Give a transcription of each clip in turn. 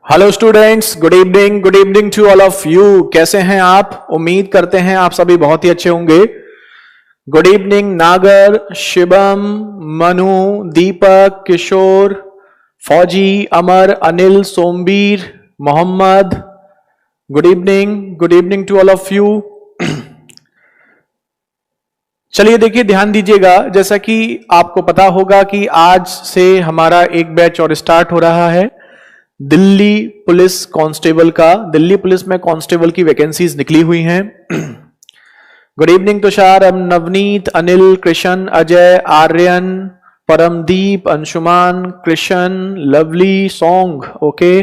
Hello students, good evening to all of you. कैसे हैं आप? उम्मीद करते हैं आप सभी बहुत ही अच्छे होंगे। गुड इवनिंग नागर, शिवम, मनु, दीपक, किशोर, फौजी, Amar, Anil, Somvir, Mohammad. Good evening to all of you. चलिए देखिए, ध्यान दीजिएगा। जैसा कि आपको पता होगा कि आज से हमारा एक बैच और स्टार्ट हो रहा है दिल्ली पुलिस कांस्टेबल का। दिल्ली पुलिस में कांस्टेबल की वैकेंसीज निकली हुई हैं। Good evening Tushar, Navneet, Anil, Krishna, Ajay, Aryan, Parmdeep, Anshuman, Krishna, lovely, song, okay,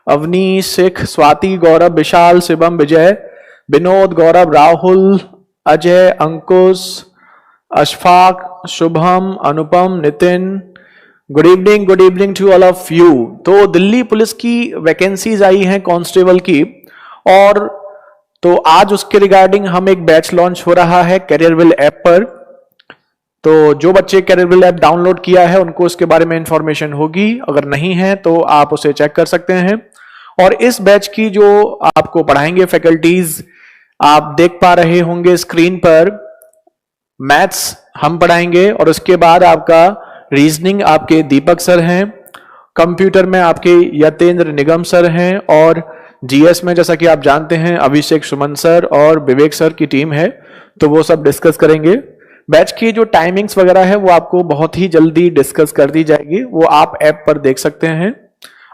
Avni, Sikh, Swati, Gaurav, Vishal, Shivam, Vijay, Vinod, Gaurav, Rahul, Ajay, Ankush, Ashfaq, Shubham, Anupam, Nitin. Good evening to all of you. तो दिल्ली पुलिस की वैकेंसीज आई हैं कांस्टेबल की, और तो आज उसके रिगार्डिंग हम एक बैच लॉन्च हो रहा है कैरियरविल ऐप पर। तो जो बच्चे कैरियरविल ऐप डाउनलोड किया है उनको उसके बारे में इंफॉर्मेशन होगी, अगर नहीं है तो आप उसे चेक कर सकते हैं। और इस बैच की जो आपको पढ़ाएंगे फैकल्टीज आप देख पा रहे होंगे स्क्रीन पर। मैथ्स हम पढ़ाएंगे और उसके बाद आपका रीजनिंग आपके दीपक सर हैं, कंप्यूटर में आपके यतेंद्र निगम सर हैं, और जीएस में जैसा कि आप जानते हैं अभिषेक सुमन सर और विवेक सर की टीम है, तो वो सब डिस्कस करेंगे। बैच की जो टाइमिंग्स वगैरह है वो आपको बहुत ही जल्दी डिस्कस कर दी जाएगी, वो आप ऐप पर देख सकते हैं।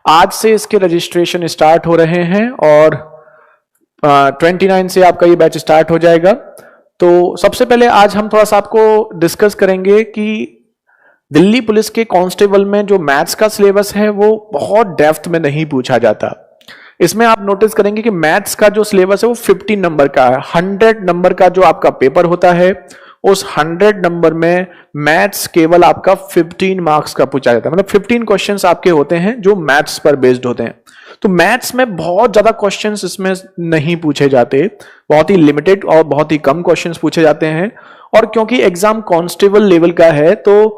आज से इसके रजिस्ट्रेशन स्टार्ट हो रहे हैं और 29 से आपका ये बैच स्टार्ट हो जाएगा। तो सबसे पहले आज हम थोड़ा सा आपको डिस्कस करेंगे कि दिल्ली पुलिस के कांस्टेबल में जो मैथ्स का सिलेबस है वो बहुत डेप्थ में नहीं पूछा जाता। इसमें आप नोटिस करेंगे कि मैथ्स का जो सिलेबस है वो 50 नंबर का है। 100 नंबर का जो आपका पेपर होता है उस 100 नंबर में मैथ्स केवल आपका 15 मार्क्स का पूछा जाता है। मतलब 15 क्वेश्चंस आपके होते हैं जो मैथ्स पर बेस्ड होते हैं। तो मैथ्स में बहुत ज्यादा क्वेश्चंस इसमें नहीं पूछे जाते, बहुत ही लिमिटेड और बहुत ही कम क्वेश्चंस पूछे जाते हैं। और क्योंकि एग्जाम कांस्टेबल लेवल का है तो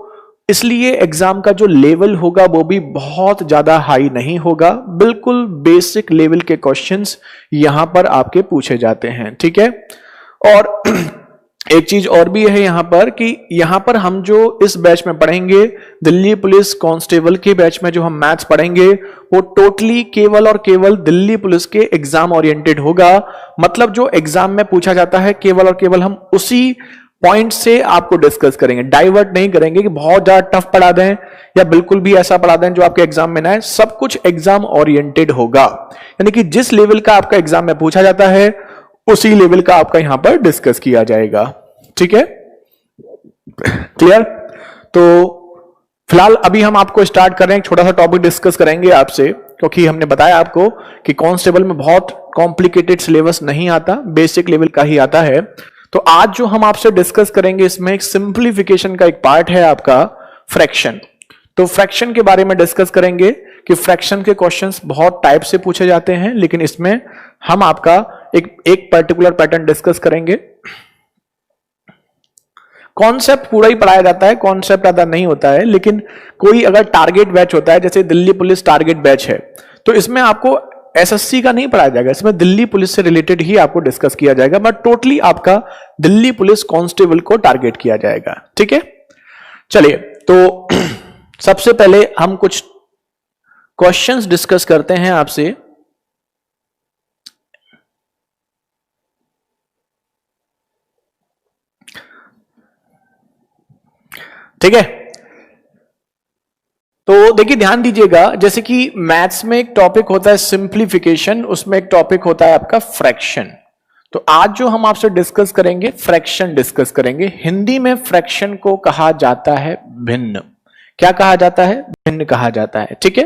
इसलिए एग्जाम का जो लेवल होगा वो भी बहुत ज्यादा हाई नहीं होगा, बिल्कुल बेसिक लेवल के क्वेश्चंस यहां पर आपके पूछे जाते हैं। ठीक है। और एक चीज और भी है यहां पर कि यहां पर हम जो इस बैच में पढ़ेंगे दिल्ली पुलिस कांस्टेबल के बैच में जो हम मैथ्स पढ़ेंगे वो टोटली केवल और केवल दिल्ली पुलिस के एग्जाम ओरिएंटेड होगा। मतलब जो एग्जाम में पूछा जाता है केवल और केवल हम उसी पॉइंट से आपको डिस्कस करेंगे, डाइवर्ट नहीं करेंगे कि बहुत ज्यादा टफ पढ़ा दें या बिल्कुल भी ऐसा पढ़ा दें जो आपके एग्जाम में ना है। सब कुछ एग्जाम ओरिएंटेड होगा, यानी कि जिस लेवल का आपका एग्जाम में पूछा जाता है उसी लेवल का आपका यहां पर डिस्कस किया जाएगा। ठीक है, क्लियर? तो फिलहाल अभी हम आपको स्टार्ट कर रहे हैं, एक छोटा सा टॉपिक डिस्कस करेंगे आपसे, क्योंकि हमने बताया आपको कि कांस्टेबल में बहुत कॉम्प्लिकेटेड सिलेबस नहीं आता, बेसिक लेवल का ही आता है। तो आज जो हम आपसे डिस्कस करेंगे इसमें एक सिंप्लीफिकेशन का एक पार्ट है आपका फ्रैक्शन। तो फ्रैक्शन के बारे में डिस्कस करेंगे कि फ्रैक्शन के क्वेश्चंस बहुत टाइप से पूछे जाते हैं, लेकिन इसमें हम आपका एक पर्टिकुलर पैटर्न डिस्कस करेंगे। कॉन्सेप्ट पूरा ही पढ़ाया जाता है, कॉन्सेप्ट ज्यादा नहीं होता है, लेकिन कोई अगर टारगेट बैच होता है, जैसे दिल्ली पुलिस टारगेट बैच है, तो इसमें आपको एसएससी का नहीं पढ़ाया जाएगा, इसमें दिल्ली पुलिस से रिलेटेड ही आपको डिस्कस किया जाएगा, बट टोटली आपका दिल्ली पुलिस कांस्टेबल को टारगेट किया जाएगा। ठीक है, चलिए तो सबसे पहले हम कुछ क्वेश्चंस डिस्कस करते हैं आपसे। ठीक है, तो देखिए ध्यान दीजिएगा, जैसे कि मैथ्स में एक टॉपिक होता है सिंप्लीफिकेशन, उसमें एक टॉपिक होता है आपका फ्रैक्शन। तो आज जो हम आपसे डिस्कस करेंगे फ्रैक्शन डिस्कस करेंगे। हिंदी में फ्रैक्शन को कहा जाता है भिन्न। क्या कहा जाता है? भिन्न कहा जाता है। ठीक है,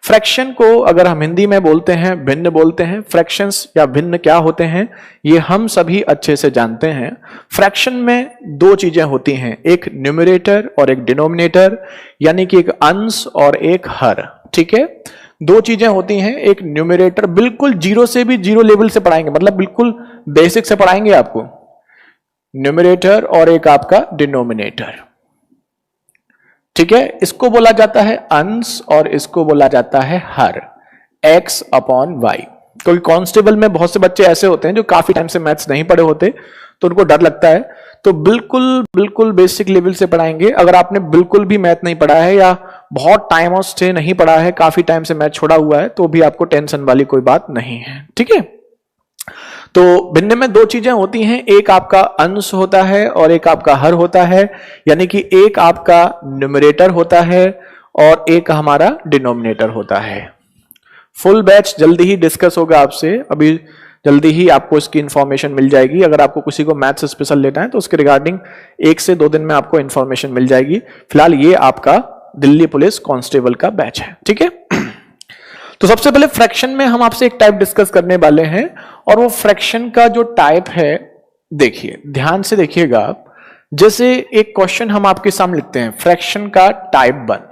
फ्रैक्शन को अगर हम हिंदी में बोलते हैं भिन्न बोलते हैं। फ्रैक्शंस या भिन्न क्या होते हैं ये हम सभी अच्छे से जानते हैं। फ्रैक्शन में दो चीजें होती हैं, एक न्यूमरेटर और एक डिनोमिनेटर, यानी कि एक अंश और एक हर। ठीक है, दो चीजें होती हैं। एक न्यूमरेटर बिल्कुल जीरो से भी जीरो लेवल से पढ़ाएंगे, मतलब बिल्कुल बेसिक से पढ़ाएंगे आपको, न्यूमरेटर, और एक आपका डिनोमिनेटर। ठीक है, इसको बोला जाता है अंश और इसको बोला जाता है हर। x upon y। क्योंकि कांस्टेबल में बहुत से बच्चे ऐसे होते हैं जो काफी टाइम से मैथ्स नहीं पढ़े होते, तो उनको डर लगता है। तो बिल्कुल बिल्कुल बेसिक लेवल से पढ़ाएंगे। अगर आपने बिल्कुल भी मैथ नहीं पढ़ा है या बहुत टाइम से नहीं पढ़ा है, काफी टाइम से मैथ छोड़ा हुआ है, तो भी आपको टेंशन वाली कोई बात नहीं है। ठीक है, तो भिन्न में दो चीजें होती हैं, एक आपका अंश होता है और एक आपका हर होता है। यानी कि एक आपका न्यूमरेटर होता है और एक हमारा डिनोमिनेटर होता है। फुल बैच जल्दी ही डिस्कस होगा आपसे, अभी जल्दी ही आपको इसकी इंफॉर्मेशन मिल जाएगी। अगर आपको किसी को मैथ्स स्पेशल लेना है तो उसके रिगार्डिंग 1 से 2 दिन में आपको इंफॉर्मेशन मिल जाएगी। फिलहाल ये आपका दिल्ली पुलिस कांस्टेबल का बैच है। ठीक है, तो सबसे पहले फ्रैक्शन में हम आपसे एक टाइप डिस्कस करने वाले हैं, और वो फ्रैक्शन का जो टाइप है, देखिए ध्यान से देखिएगा आप। जैसे एक क्वेश्चन हम आपके सामने लिखते हैं, फ्रैक्शन का टाइप 1।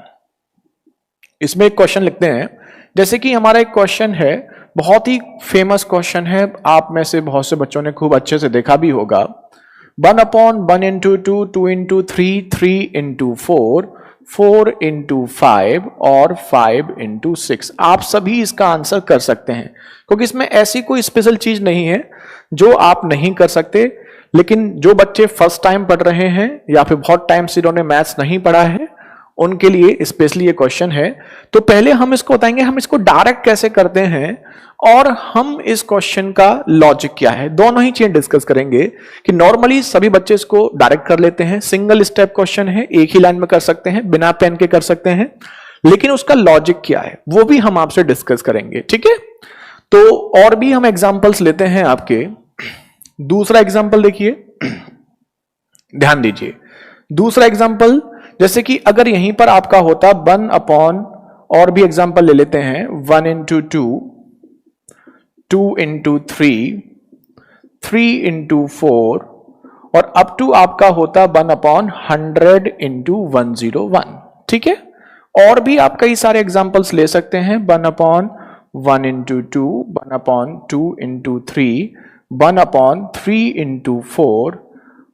इसमें एक क्वेश्चन लिखते हैं, जैसे कि हमारा एक क्वेश्चन है, बहुत ही फेमस क्वेश्चन है, आप में से बहुत से बच्चों ने खूब अच्छे से देखा भी होगा। 1 upon 1 into 2, 2 into 3, 3 into 4, 4 into 5 और 5 इंटू 6। आप सभी इसका आंसर कर सकते हैं, क्योंकि इसमें ऐसी कोई स्पेशल चीज नहीं है जो आप नहीं कर सकते। लेकिन जो बच्चे फर्स्ट टाइम पढ़ रहे हैं या फिर बहुत टाइम से इन्होंने मैथ्स नहीं पढ़ा है, उनके लिए स्पेशली ये क्वेश्चन है। तो पहले हम इसको बताएंगे हम इसको डायरेक्ट कैसे करते हैं, और हम इस क्वेश्चन का लॉजिक क्या है, दोनों ही चीजें डिस्कस करेंगे। कि नॉर्मली सभी बच्चे इसको डायरेक्ट कर लेते हैं, सिंगल स्टेप क्वेश्चन है, एक ही लाइन में कर सकते हैं, बिना पेन के कर सकते हैं। लेकिन उसका लॉजिक क्या है वो भी हम आपसे डिस्कस करेंगे। ठीक है, तो और भी हम एग्जांपल्स लेते हैं आपके। दूसरा एग्जांपल देखिए, ध्यान दीजिए। दूसरा एग्जांपल, जैसे कि अगर यहीं पर आपका होता 1 अपॉन, और भी एग्जांपल ले लेते हैं, 1 इंटू 2, 2 इंटू 3, 3 इंटू 4, और अप टू आपका होता 1 अपॉन 100 इंटू 101। ठीक है, और भी आप कई सारे एग्जांपल्स ले सकते हैं। 1 upon 1 into 2, 1 upon 2 into 3, 1 upon 3 into 4,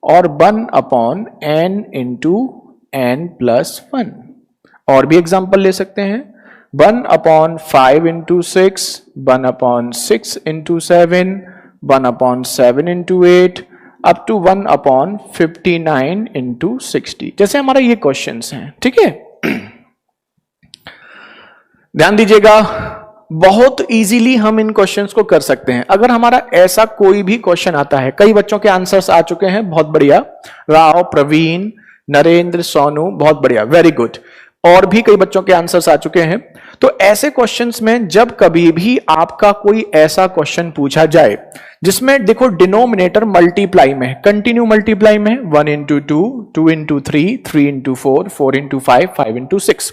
और 1 upon n into n plus 1। और भी एग्जांपल ले सकते हैं, 1 upon 5 into 6, 1 upon 6 into 7, 1 upon 7 into 8, up to 1 upon 59 into 60। जैसे हमारा ये क्वेश्चंस हैं। ठीक है, ध्यान दीजिएगा, बहुत इजीली हम इन क्वेश्चंस को कर सकते हैं। अगर हमारा ऐसा कोई भी क्वेश्चन आता है, कई बच्चों के आंसर्स आ चुके हैं, बहुत बढ़िया। राव, प्रवीण, नरेंद्र, सोनू, बहुत बढ़िया, वेरी गुड। और भी कई बच्चों के आंसर्स आ चुके हैं। तो ऐसे क्वेश्चंस में जब कभी भी आपका कोई ऐसा क्वेश्चन पूछा जाए जिसमें देखो डिनोमिनेटर मल्टीप्लाई में है, कंटिन्यू मल्टीप्लाई में, 1 into 2, 2 into 3, 3 into 4, 4 into 5, 5 into 6।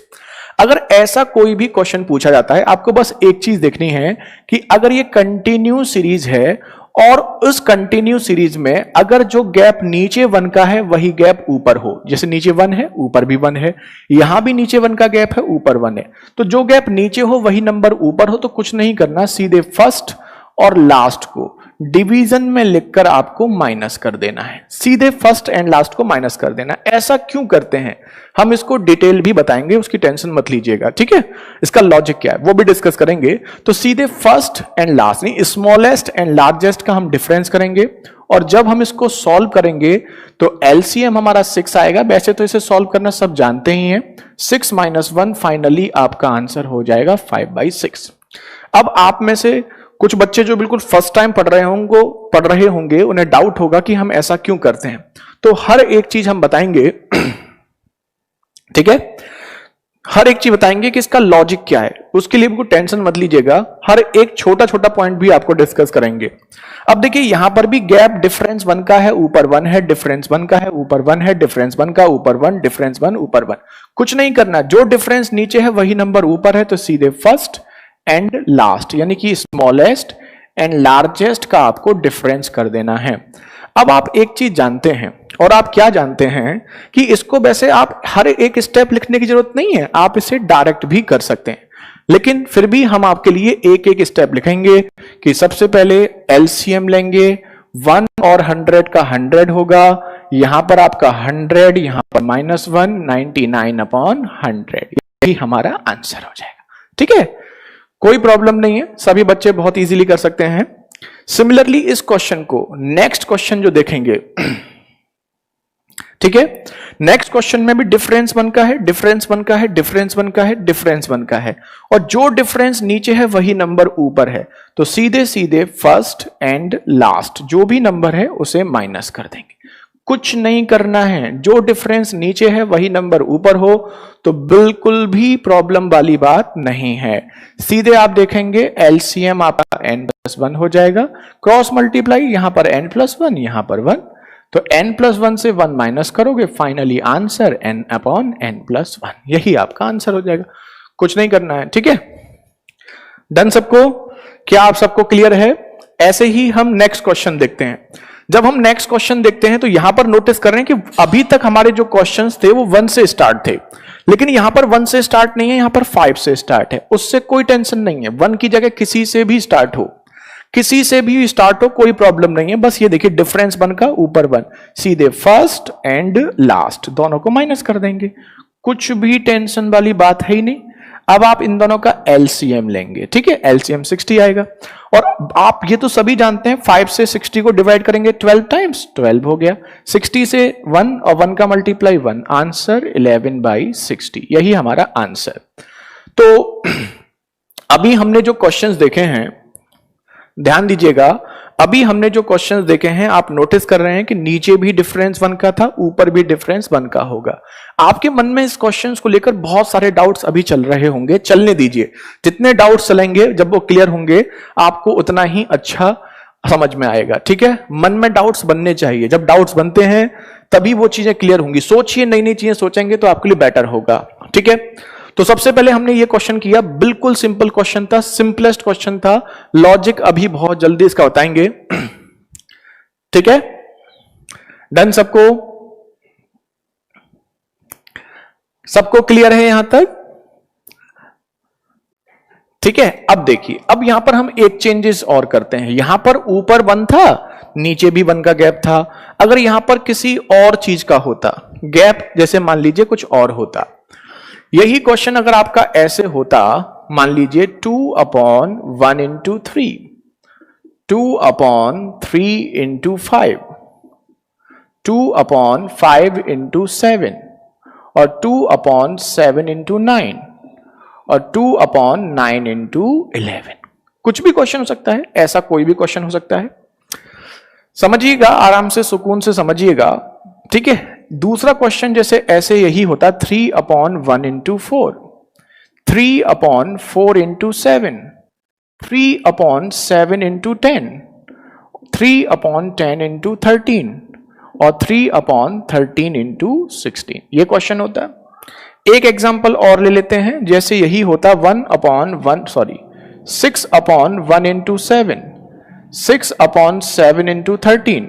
अगर ऐसा कोई भी क्वेश्चन पूछा जाता है, आपको बस एक चीज देखनी है कि अगर ये कंटिन्यू सीरीज है और उस कंटिन्यू सीरीज में अगर जो गैप नीचे 1 का है वही गैप ऊपर हो, जैसे नीचे 1 है ऊपर भी 1 है, यहां भी नीचे 1 का गैप है ऊपर 1 है, तो जो गैप नीचे हो वही नंबर ऊपर हो। तो कुछ नहीं करना, सीधे फर्स्ट और लास्ट को डिवीजन में लिखकर आपको माइनस कर देना है, सीधे फर्स्ट एंड लास्ट को माइनस कर देना। ऐसा क्यों करते हैं हम इसको डिटेल भी बताएंगे, उसकी टेंशन मत लीजिएगा। ठीक है, इसका लॉजिक क्या है वो भी डिस्कस करेंगे। तो सीधे फर्स्ट एंड लास्ट नहीं, स्मॉलेस्ट एंड लार्जेस्ट का हम डिफरेंस करेंगे, और जब हम इसको सॉल्व करेंगे तो एलसीएम हमारा 6 आएगा। वैसे तो इसे सॉल्व करना सब जानते ही हैं, 6 - 1 फाइनली आपका आंसर हो जाएगा 5/6। अब आप में से कुछ बच्चे जो बिल्कुल फर्स्ट टाइम पढ़ रहे होंगे उन्हें डाउट होगा कि हम ऐसा क्यों करते हैं, तो हर एक चीज हम बताएंगे। ठीक है, हर एक चीज बताएंगे कि इसका लॉजिक क्या है, उसके लिए बिल्कुल टेंशन मत लीजिएगा। हर एक छोटा छोटा पॉइंट भी आपको डिस्कस करेंगे। अब देखिए यहां पर भी गैप डिफरेंस 1 का है, ऊपर 1 है, डिफरेंस 1 का है, ऊपर 1 है, डिफरेंस 1 का, ऊपर 1, डिफरेंस 1, ऊपर 1। कुछ नहीं करना, जो डिफरेंस नीचे है वही नंबर ऊपर है, तो सीधे फर्स्ट एंड लास्ट यानी कि स्मॉलेस्ट एंड लार्जेस्ट का आपको डिफरेंस कर देना है। अब आप एक चीज जानते हैं, और आप क्या जानते हैं कि इसको वैसे आप हर एक स्टेप लिखने की जरूरत नहीं है, आप इसे डायरेक्ट भी कर सकते हैं, लेकिन फिर भी हम आपके लिए एक एक स्टेप लिखेंगे कि सबसे पहले एलसीएम लेंगे, 1 और 100 का 100 होगा, यहां पर आपका 100, यहां पर -1, 99/100, यही हमारा आंसर हो जाएगा। ठीक है, कोई प्रॉब्लम नहीं है, सभी बच्चे बहुत इजीली कर सकते हैं। सिमिलरली इस क्वेश्चन को नेक्स्ट क्वेश्चन जो देखेंगे, ठीक है, नेक्स्ट क्वेश्चन में भी डिफरेंस 1 का है, डिफरेंस 1 का है, डिफरेंस 1 का है, डिफरेंस 1 का है, और जो डिफरेंस नीचे है वही नंबर ऊपर है, तो सीधे सीधे फर्स्ट एंड लास्ट जो भी नंबर है उसे माइनस कर देंगे। कुछ नहीं करना है, जो डिफरेंस नीचे है वही नंबर ऊपर हो, तो बिल्कुल भी प्रॉब्लम वाली बात नहीं है। सीधे आप देखेंगे एलसीएम आपका n+1 हो जाएगा, क्रॉस मल्टीप्लाई, यहां पर n+1 यहां पर 1, तो n+1 से 1 माइनस करोगे, फाइनली आंसर n/n+1, यही आपका आंसर हो जाएगा। कुछ नहीं करना है, ठीक है, डन सबको? क्या आप सबको क्लियर है? ऐसे ही हम नेक्स्ट क्वेश्चन देखते हैं। जब हम नेक्स्ट क्वेश्चन देखते हैं तो यहां पर नोटिस कर रहे हैं कि अभी तक हमारे जो क्वेश्चंस थे वो 1 से स्टार्ट थे, लेकिन यहां पर 1 से स्टार्ट नहीं है, यहां पर 5 से स्टार्ट है। उससे कोई टेंशन नहीं है, 1 की जगह किसी से भी स्टार्ट हो, किसी से भी स्टार्ट हो, कोई प्रॉब्लम नहीं है। बस ये देखिए डिफरेंस 1 का ऊपर 1, सीधे फर्स्ट एंड लास्ट दोनों को माइनस कर देंगे, कुछ भी टेंशन वाली बात है ही नहीं। अब आप इन दोनों का एलसीएम लेंगे, ठीक है, एलसीएम 60 आएगा, और आप ये तो सभी जानते हैं 5 से 60 को डिवाइड करेंगे 12 टाइम्स, 12 हो गया, 60 से 1 और 1 का मल्टीप्लाई 1, आंसर 11/60, यही हमारा आंसर। तो अभी हमने जो क्वेश्चंस देखे हैं, ध्यान दीजिएगा, अभी हमने जो क्वेश्चंस देखे हैं आप नोटिस कर रहे हैं कि नीचे भी डिफरेंस 1 का था, ऊपर भी डिफरेंस 1 का होगा। आपके मन में इस क्वेश्चंस को लेकर बहुत सारे डाउट्स अभी चल रहे होंगे, चलने दीजिए, जितने डाउट्स चलेंगे जब वो क्लियर होंगे आपको उतना ही अच्छा समझ में आएगा, ठीक है। मन में डाउट्स बनने चाहिए, जब डाउट्स बनते हैं तभी वो चीजें क्लियर होंगी। सोचिए, नई नई चीजें सोचेंगे तो आपके लिए बेटर होगा, ठीक है। तो सबसे पहले हमने ये क्वेश्चन किया, बिल्कुल सिंपल क्वेश्चन था, सिंपलेस्ट क्वेश्चन था, लॉजिक अभी बहुत जल्दी इसका बताएंगे, ठीक है, डन सबको? सबको क्लियर है यहां तक? ठीक है। अब देखिए, अब यहां पर हम एक चेंजेस और करते हैं, यहां पर ऊपर 1 था, नीचे भी 1 का गैप था। अगर यहां पर किसी और चीज का होता गैप, जैसे मान लीजिए कुछ और होता, यही क्वेश्चन अगर आपका ऐसे होता, मान लीजिए 2/1 into 3, 2/3 into 5, 2/5 into 7, और 2/7 into 9, और 2/9 into 11। कुछ भी क्वेश्चन हो सकता है, ऐसा कोई भी क्वेश्चन हो सकता है। समझिएगा, आराम से सुकून से समझिएगा, ठीक है। दूसरा क्वेश्चन जैसे ऐसे यही होता, 3/1 into 4, 3/4 into 7, 3/7 into 10, 3/10 into 13, और 3/13 into 16, ये क्वेश्चन होता है। एक एग्जांपल और ले लेते हैं, जैसे यही होता 6/1 into 7, 6/7 into 13,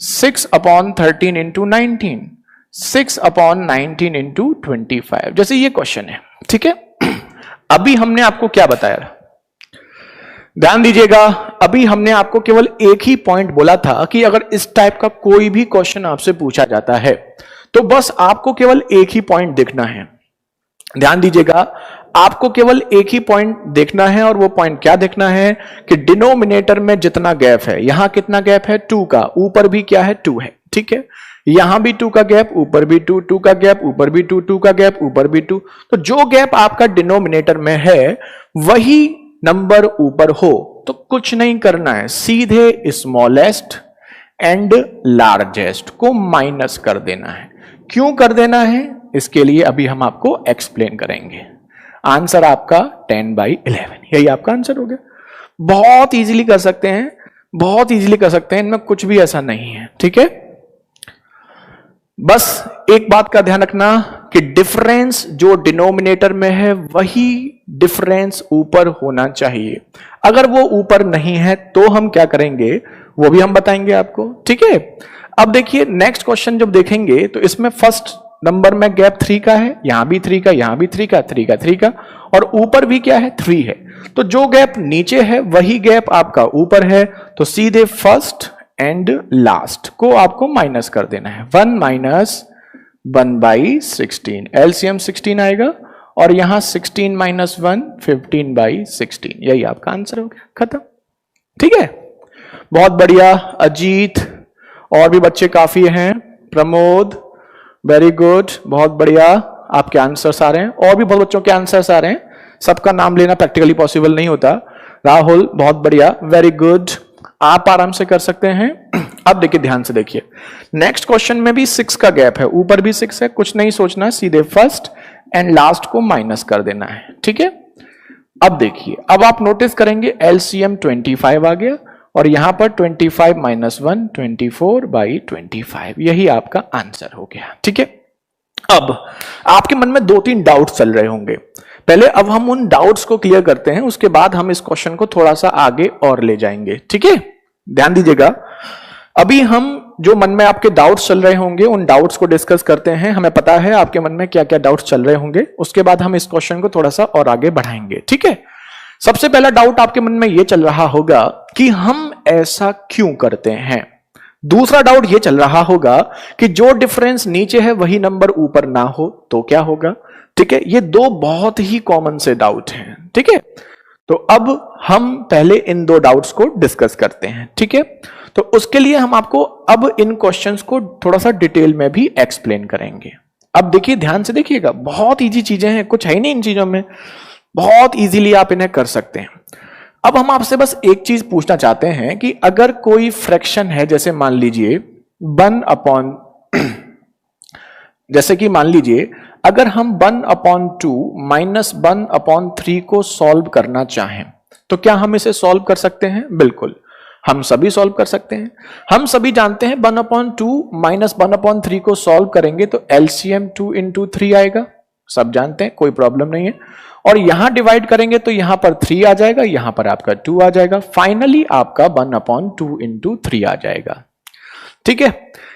6/13 into 19, 6/19 into 25, जैसे ये क्वेश्चन है, ठीक है। अभी हमने आपको क्या बताया, ध्यान दीजिएगा, अभी हमने आपको केवल एक ही पॉइंट बोला था कि अगर इस टाइप का कोई भी क्वेश्चन आपसे पूछा जाता है तो बस आपको केवल एक ही पॉइंट देखना है। ध्यान दीजिएगा, आपको केवल एक ही पॉइंट देखना है, और वो पॉइंट क्या देखना है कि डिनोमिनेटर में जितना गैप है, यहां कितना गैप है 2 का, ऊपर भी क्या है 2 है, ठीक है, यहां भी 2 का गैप, ऊपर भी 2, 2 का गैप, ऊपर भी 2, 2 का गैप, ऊपर भी 2, तो जो गैप आपका डिनोमिनेटर में है वही नंबर ऊपर हो, तो कुछ नहीं करना है, सीधे स्मॉलेस्ट एंड लार्जेस्ट को माइनस कर देना है। क्यों कर देना है, इसके लिए अभी हम आपको एक्सप्लेन करेंगे। आंसर आपका 10/11, यही आपका आंसर हो गया। बहुत इजीली कर सकते हैं, बहुत इजीली कर सकते हैं, इनमें कुछ भी ऐसा नहीं है, ठीक है। बस एक बात का ध्यान रखना कि डिफरेंस जो डिनोमिनेटर में है वही डिफरेंस ऊपर होना चाहिए। अगर वो ऊपर नहीं है तो हम क्या करेंगे वो भी हम बताएंगे आपको, ठीक है। अब देखिए नेक्स्ट क्वेश्चन जब देखेंगे तो इसमें फर्स्ट नंबर में गैप 3 का है, यहां भी 3 का, यहां भी 3 का, 3 का, 3 का, और ऊपर भी क्या है 3 है, तो जो गैप नीचे है वही गैप आपका ऊपर है, तो सीधे फर्स्ट एंड लास्ट को आपको माइनस कर देना है। 1 - 1/16, एलसीएम 16 आएगा, और यहां 16 माइनस 1 15/16, यही आपका आंसर हो गया, खत्म। ठीक है, बहुत बढ़िया अजीत, और भी बच्चे काफी हैं, प्रमोद, वेरी गुड, बहुत बढ़िया, आपके आंसर्स आ रहे हैं, और भी बहुत बच्चों के आंसर्स आ रहे हैं, सबका नाम लेना प्रैक्टिकली पॉसिबल नहीं होता। राहुल बहुत बढ़िया, वेरी गुड, आप आराम से कर सकते हैं। अब देखिए, ध्यान से देखिए, नेक्स्ट क्वेश्चन में भी 6 का गैप है, ऊपर भी 6 है, कुछ नहीं सोचना है, सीधे फर्स्ट एंड लास्ट को माइनस कर देना है। ठीक है, अब देखिए, अब आप नोटिस करेंगे एलसीएम 25 आ गया, और यहां पर 25 माइनस 1 24/25, यही आपका आंसर हो गया। ठीक है, अब आपके मन में 2-3 डाउट्स चल रहे होंगे, पहले अब हम उन डाउट्स को क्लियर करते हैं, उसके बाद हम इस क्वेश्चन को थोड़ा सा आगे और ले जाएंगे। ठीक है, ध्यान दीजिएगा, अभी हम जो मन में आपके डाउट्स चल रहे होंगे उन डाउट्स को डिस्कस करते हैं। हमें पता है आपके मन में क्या क्या डाउट्स चल रहे होंगे, उसके बाद हम इस क्वेश्चन को थोड़ा सा और आगे बढ़ाएंगे। ठीक है, सबसे पहला डाउट आपके मन में यह चल रहा होगा कि हम ऐसा क्यों करते हैं। दूसरा डाउट यह चल रहा होगा कि जो डिफरेंस नीचे है वही नंबर ऊपर ना हो तो क्या होगा। ठीक है, ये दो बहुत ही कॉमन से डाउट हैं। ठीक है, तो अब हम पहले इन दो डाउट्स को डिस्कस करते हैं। ठीक है, तो उसके लिए हम आपको अब इन क्वेश्चंस को थोड़ा सा डिटेल में भी एक्सप्लेन करेंगे। अब देखिए, ध्यान से देखिएगा, बहुत इजी चीजें हैं, कुछ है ही नहीं इन चीजों में, बहुत इजीली आप इन्हें कर सकते हैं। अब हम आपसे बस एक चीज पूछना चाहते हैं कि अगर कोई फ्रैक्शन है, जैसे मान लीजिए 1/, जैसे कि मान लीजिए अगर हम 1/2 माइनस 1/3 को सॉल्व करना चाहें, तो क्या हम इसे सॉल्व कर सकते हैं? बिल्कुल, हम सभी सॉल्व कर सकते हैं। हम सभी जानते हैं 1/2 माइनस 1/3 को सॉल्व करेंगे तो एलसीएम 2 into 3 आएगा, सब जानते हैं, कोई प्रॉब्लम नहीं है। और यहां डिवाइड करेंगे तो यहां पर 3 आ जाएगा, यहां पर आपका 2 आ जाएगा, फाइनली आपका 1/2 into 3 आ जाएगा। ठीक है,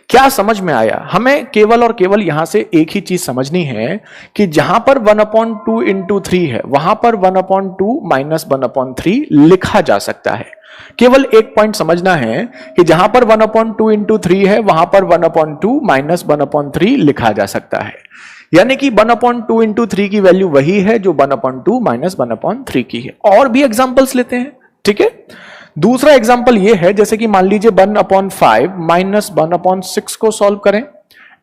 क्या समझ में आया? हमें केवल और केवल यहां से एक ही चीज समझनी है कि जहां पर 1/2 into 3 है वहां पर 1/2 माइनस 1/3 लिखा जा सकता है। केवल एक पॉइंट समझना है कि जहां पर 1/2 into 3 है वहां पर 1/2 माइनस 1/3 लिखा जा सकता है, यानी कि 1/2 into 3 की वैल्यू वही है जो 1/2 माइनस 1/3 की है। और भी एग्जांपल्स लेते हैं। ठीक है, दूसरा एग्जांपल ये है, जैसे कि मान लीजिए 1/5 माइनस 1/6 को सॉल्व करें,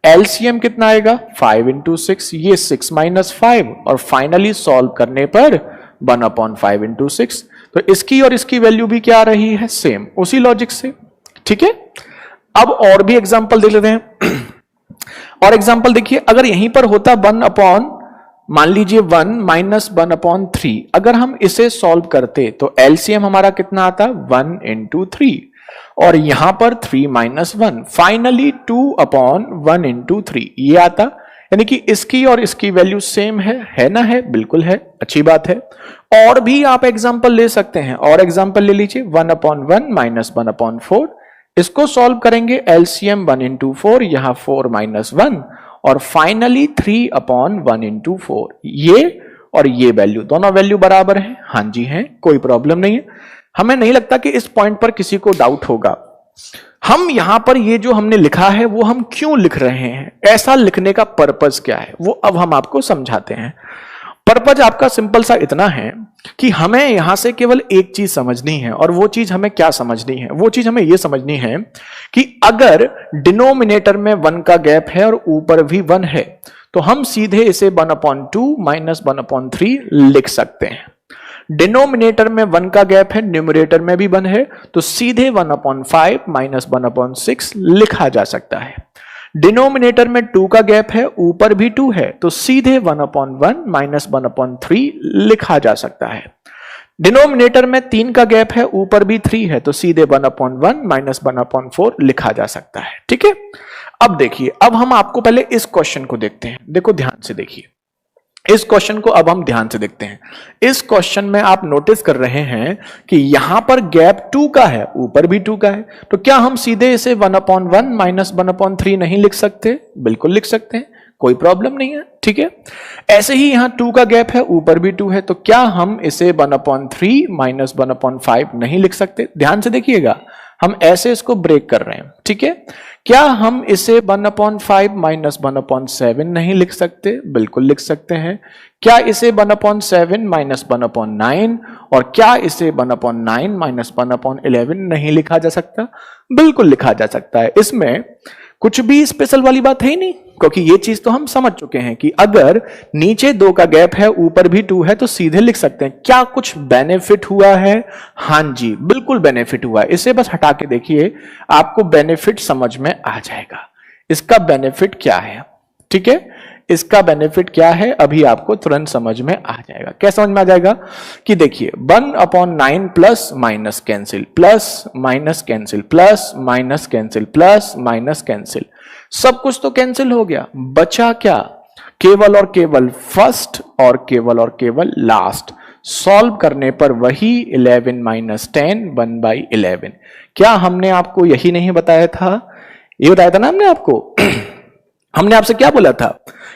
एलसीएम कितना आएगा? 5 into 6, ये 6 माइनस 5, और फाइनली सॉल्व करने पर 1/5 into 6, तो इसकी और इसकी वैल्यू भी क्या आ रही है? सेम, उसी लॉजिक से। ठीक है, अब और भी एग्जांपल देख लेते हैं। और एग्जांपल देखिए, अगर यहीं पर होता 1 मान लीजिए 1 माइनस 1/3, अगर हम इसे सॉल्व करते तो एलसीएम हमारा कितना आता? 1 into 3, और यहां पर 3 माइनस 1, फाइनली 2/1 into 3 ये आता, यानी कि इसकी और इसकी वैल्यू सेम है ना? है, बिल्कुल है, अच्छी बात है। और भी आप एग्जांपल ले सकते हैं, और एग्जांपल ले लीजिए 1/1 माइनस 1/4, इसको सॉल्व करेंगे, एलसीएम 1 into 4, यहां 4 माइनस 1, और फाइनली 3/1 into 4, ये और ये वैल्यू, दोनों वैल्यू बराबर है। हाँ जी है, कोई प्रॉब्लम नहीं है। हमें नहीं लगता कि इस पॉइंट पर किसी को डाउट होगा। हम यहां पर ये जो हमने लिखा है वो हम क्यों लिख रहे हैं, ऐसा लिखने का पर्पस क्या है, वो अब हम आपको समझाते हैं। पर्पस आपका सिंपल सा इतना है कि हमें यहां से केवल एक चीज समझनी है, और वो चीज हमें क्या समझनी है? वो चीज हमें यह समझनी है कि अगर डिनोमिनेटर में 1 का गैप है और ऊपर भी 1 है, तो हम सीधे इसे 1/2 माइनस 1/3 लिख सकते हैं। डिनोमिनेटर में 1 का गैप है, न्यूमरेटर में भी 1 है, तो सीधे 1/5 माइनस 1/6 लिखा जा सकता है। डिनोमिनेटर में 2 का गैप है, ऊपर भी 2 है, तो सीधे 1/1 माइनस 1/3 लिखा जा सकता है। डिनोमिनेटर में 3 का गैप है, ऊपर भी 3 है, तो सीधे 1/1 माइनस 1/4 लिखा जा सकता है। ठीक है, अब देखिए, अब हम आपको पहले इस क्वेश्चन को देखते हैं। देखो ध्यान से देखिए, इस क्वेश्चन को अब हम ध्यान से देखते हैं। इस क्वेश्चन में आप नोटिस कर रहे हैं कि यहां पर गैप 2 का है, ऊपर भी 2 का है, तो क्या हम सीधे इसे 1/1 माइनस 1/3 नहीं लिख सकते? बिल्कुल लिख सकते हैं, कोई प्रॉब्लम नहीं है। ठीक है, ऐसे ही यहां 2 का गैप है, ऊपर भी 2 है, तो क्या हम इसे 1/3 माइनस 1/5 नहीं लिख सकते? ध्यान से देखिएगा, हम ऐसे इसको ब्रेक कर रहे हैं। ठीक है, क्या हम इसे 1/5 माइनस 1/7 नहीं लिख सकते? बिल्कुल लिख सकते हैं। क्या इसे 1/7 माइनस 1/9 और क्या इसे 1/9 माइनस 1/11 नहीं लिखा जा सकता? बिल्कुल लिखा जा सकता है। इसमें कुछ भी स्पेशल वाली बात है ही नहीं, क्योंकि ये चीज तो हम समझ चुके हैं कि अगर नीचे 2 का गैप है, ऊपर भी 2 है, तो सीधे लिख सकते हैं। क्या कुछ बेनिफिट हुआ है? हां जी, बिल्कुल बेनिफिट हुआ है। इसे बस हटा के देखिए, आपको बेनिफिट समझ में आ जाएगा। इसका बेनिफिट क्या है? ठीक है, इसका बेनिफिट क्या है अभी आपको तुरंत समझ में आ जाएगा। क्या समझ में आ जाएगा? कि देखिए 1/9 plus minus cancel, plus minus cancel, plus minus cancel, plus minus cancel, सब कुछ तो कैंसिल हो गया। बचा क्या? केवल और केवल फर्स्ट और केवल लास्ट। सॉल्व करने पर वही 11 माइनस 10 1/11। क्या हमने आपको यही नहीं बताया था? ये बताया था ना हमने आपको हमने आपसे क्या बोला था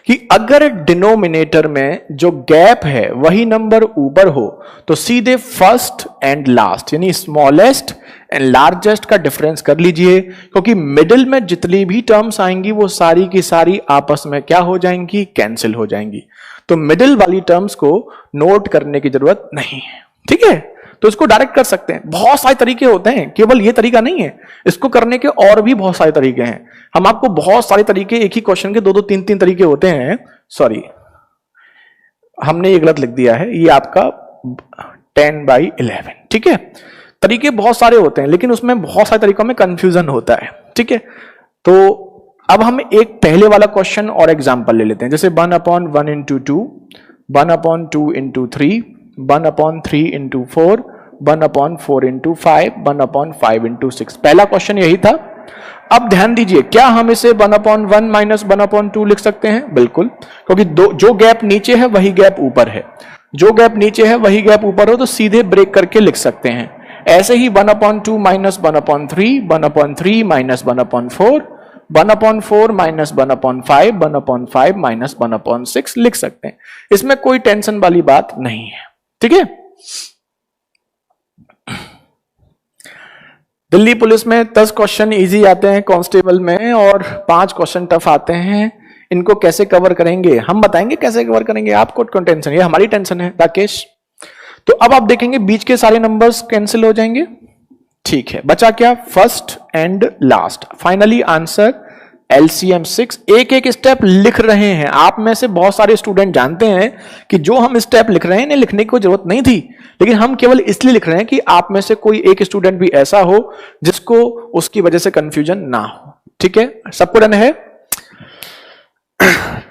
कि अगर डिनोमिनेटर में जो गैप है वही नंबर ऊपर हो तो सीधे फर्स्ट एंड लास्ट यानी स्मॉलेस्ट एंड लार्जेस्ट का डिफरेंस कर लीजिए, क्योंकि मिडिल में जितनी भी टर्म्स आएंगी वो सारी की सारी आपस में क्या हो जाएंगी? कैंसिल हो जाएंगी। तो मिडिल वाली टर्म्स को नोट करने की जरूरत नहीं है। ठीक है, तो इसको डायरेक्ट कर सकते हैं। बहुत सारे तरीके होते हैं, केवल ये तरीका नहीं है, इसको करने के और भी बहुत सारे तरीके हैं। हम आपको बहुत सारे तरीके, एक ही क्वेश्चन के 2-2 3-3 तरीके होते हैं। सॉरी, हमने ये गलत लिख दिया है, ये आपका 10/11। ठीक है, तरीके बहुत सारे होते हैं, लेकिन उसमें बहुत सारे तरीकों में कंफ्यूजन होता है। ठीक है, तो अब हम एक पहले वाला क्वेश्चन और एग्जांपल ले लेते हैं, जैसे 1/1 into 2, 1/2 into 3, 1/3 into 4, 1/4 into 5, 1/5 into 6। पहला क्वेश्चन यही था। अब ध्यान दीजिए, क्या हम इसे 1/1 माइनस 1/2 लिख सकते हैं? बिल्कुल, क्योंकि जो गैप नीचे है वही गैप ऊपर है। जो गैप नीचे है वही गैप ऊपर हो तो सीधे ब्रेक करके लिख सकते हैं। ऐसे ही 1/2 माइनस 1/3, 1/3 माइनस 1/4, 1/4 माइनस 1/5, 1/5 माइनस 1/6 लिख सकते हैं। इसमें कोई टेंशन वाली बात नहीं है। ठीक है, दिल्ली पुलिस में 10 क्वेश्चन इजी आते हैं कांस्टेबल में और 5 क्वेश्चन टफ आते हैं। इनको कैसे कवर करेंगे हम बताएंगे, कैसे कवर करेंगे, आपको कौन टेंशन है? ये हमारी टेंशन है राकेश। तो अब आप देखेंगे बीच के सारे नंबर्स कैंसिल हो जाएंगे। ठीक है, बचा क्या? First and last. Finally answer LCM 6। एक एक स्टेप लिख रहे हैं। आप में से बहुत सारे स्टूडेंट जानते हैं कि जो हम स्टेप लिख रहे हैं इन्हें लिखने की कोई जरूरत नहीं थी, लेकिन हम केवल इसलिए लिख रहे हैं कि आप में से कोई एक स्टूडेंट भी ऐसा हो जिसको उसकी वजह से कंफ्यूजन ना हो। ठीक है, सबको डन है?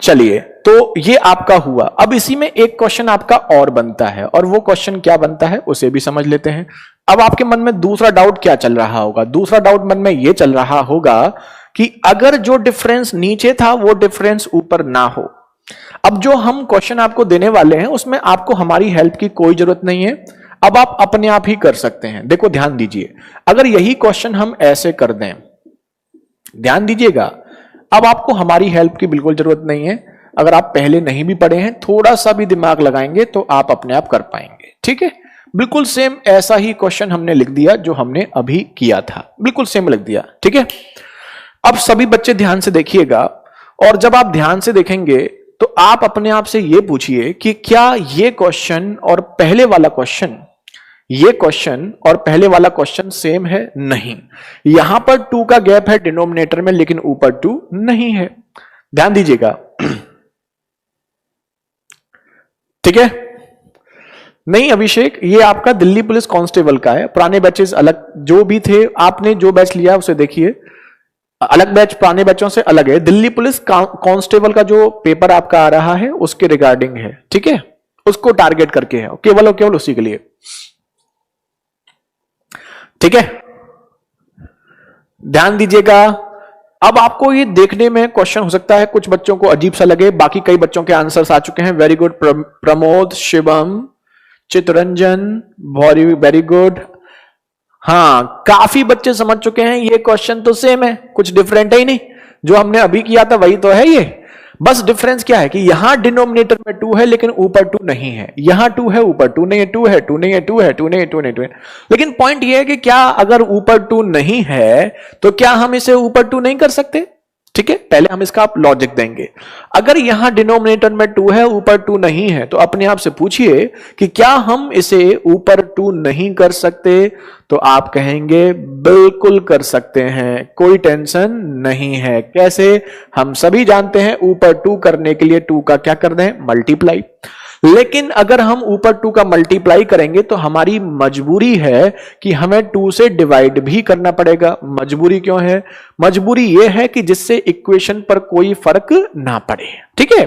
चलिए, तो ये आपका हुआ। अब इसी में एक क्वेश्चन आपका और बनता है, और वो क्वेश्चन क्या बनता है उसे भी समझ लेते हैं। अब आपके मन में दूसरा डाउट क्या चल रहा होगा? दूसरा डाउट मन में यह चल रहा होगा कि अगर जो डिफरेंस नीचे था वो डिफरेंस ऊपर ना हो। अब जो हम क्वेश्चन आपको देने वाले हैं उसमें आपको हमारी हेल्प की कोई जरूरत नहीं है। अब आप अपने आप ही कर सकते हैं। देखो ध्यान दीजिए, अगर यही क्वेश्चन हम ऐसे कर दें, ध्यान दीजिएगा, अब आपको हमारी हेल्प की बिल्कुल जरूरत नहीं है। अगर आप पहले नहीं भी पढ़े हैं, थोड़ा सा भी दिमाग लगाएंगे तो आप अपने आप कर पाएंगे। ठीक है, बिल्कुल सेम ऐसा ही क्वेश्चन हमने लिख दिया जो हमने अभी किया था, बिल्कुल सेम लिख दिया। ठीक है, अब सभी बच्चे ध्यान से देखिएगा, और जब आप ध्यान से देखेंगे तो आप अपने आप से यह पूछिए कि क्या ये क्वेश्चन और पहले वाला क्वेश्चन, ये क्वेश्चन और पहले वाला क्वेश्चन सेम है? नहीं। यहां पर 2 का गैप है डिनोमिनेटर में, लेकिन ऊपर 2 नहीं है। ध्यान दीजिएगा। ठीक है, नहीं अभिषेक, ये आपका दिल्ली पुलिस कांस्टेबल का है। पुराने बैचेस अलग जो भी थे, आपने जो बैच लिया उसे देखिए, अलग बैच पुराने बैचों से अलग है। दिल्ली पुलिस कांस्टेबल का जो पेपर आपका आ रहा है उसके रिगार्डिंग है। ठीक है, उसको टारगेट करके है, केवल और केवल उसी के लिए। ठीक है, ध्यान दीजिएगा। अब आपको ये देखने में क्वेश्चन हो सकता है कुछ बच्चों को अजीब सा लगे, बाकी कई बच्चों के आंसर्स आ चुके हैं। Very good Pramod, Shivam, Chitranjan, very good. हाँ, काफी बच्चे समझ चुके हैं ये क्वेश्चन तो सेम है, कुछ डिफरेंट है ही नहीं, जो हमने अभी किया था वही तो है ये। बस डिफरेंस क्या है कि यहां डिनोमिनेटर में 2 है लेकिन ऊपर 2 नहीं है, यहां 2 है ऊपर 2 नहीं है, 2 है 2 नहीं है, 2 है 2 नहीं है, 2 नहीं 2 है। लेकिन पॉइंट यह है कि क्या अगर ऊपर 2 नहीं है तो क्या हम इसे ऊपर 2 नहीं कर सकते? ठीक है, पहले हम इसका आप लॉजिक देंगे। अगर यहां डिनोमिनेटर में 2 है ऊपर 2 नहीं है तो अपने आप से पूछिए कि क्या हम इसे ऊपर 2 नहीं कर सकते? तो आप कहेंगे बिल्कुल कर सकते हैं, कोई टेंशन नहीं है। कैसे? हम सभी जानते हैं ऊपर 2 करने के लिए 2 का क्या कर दें? मल्टीप्लाई। लेकिन अगर हम ऊपर 2 का मल्टीप्लाई करेंगे तो हमारी मजबूरी है कि हमें 2 से डिवाइड भी करना पड़ेगा। मजबूरी क्यों है? मजबूरी यह है कि जिससे इक्वेशन पर कोई फर्क ना पड़े। ठीक है,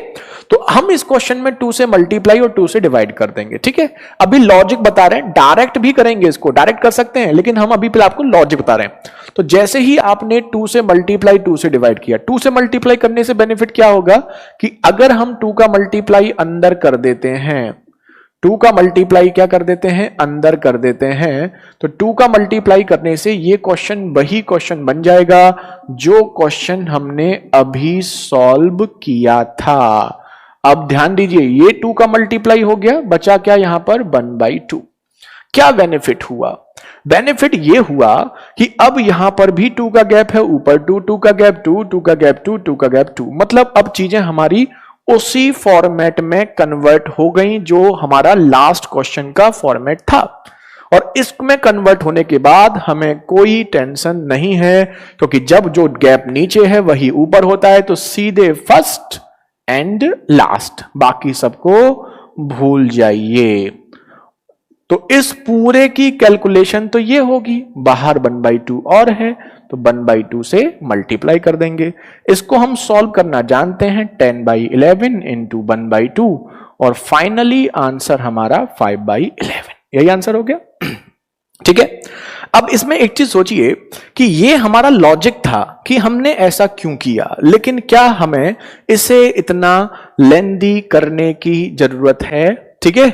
तो हम इस क्वेश्चन में 2 से मल्टीप्लाई और 2 से डिवाइड कर देंगे। ठीक है, अभी लॉजिक बता रहे हैं, डायरेक्ट भी करेंगे, इसको डायरेक्ट कर सकते हैं, लेकिन हम अभी आपको लॉजिक बता रहे हैं। तो जैसे ही आपने 2 से मल्टीप्लाई 2 से डिवाइड किया, 2 से मल्टीप्लाई करने से बेनिफिट क्या होगा कि अगर हम 2 का मल्टीप्लाई अंदर कर देते हैं, 2 का मल्टीप्लाई क्या कर देते हैं? अंदर कर देते हैं, तो 2 का मल्टीप्लाई करने से ये क्वेश्चन वही क्वेश्चन बन जाएगा जो क्वेश्चन हमने अभी सॉल्व किया था। अब ध्यान दीजिए, ये 2 का मल्टीप्लाई हो गया, बचा क्या यहां पर? 1/2। क्या बेनिफिट हुआ? बेनिफिट यह हुआ कि अब यहां पर भी 2 का गैप है, ऊपर 2, 2 का गैप 2, 2 का गैप 2, 2 का गैप 2। मतलब अब चीजें हमारी उसी फॉर्मेट में कन्वर्ट हो गई जो हमारा लास्ट क्वेश्चन का फॉर्मेट था। और इसमें कन्वर्ट होने के बाद हमें कोई टेंशन नहीं है, क्योंकि जब जो गैप नीचे है वही ऊपर होता है, तो सीधे फर्स्ट एंड लास्ट, बाकी सबको भूल जाइए। तो इस पूरे की कैलकुलेशन तो ये होगी, बाहर 1/2 और है तो 1/2 से मल्टीप्लाई कर देंगे। इसको हम सॉल्व करना जानते हैं, 10/11 इंटू 1/2, और फाइनली आंसर हमारा 5/11। यही आंसर हो गया। ठीक है, अब इसमें एक चीज सोचिए कि ये हमारा लॉजिक था कि हमने ऐसा क्यों किया, लेकिन क्या हमें इसे इतना लेंदी करने की जरूरत है? ठीक है,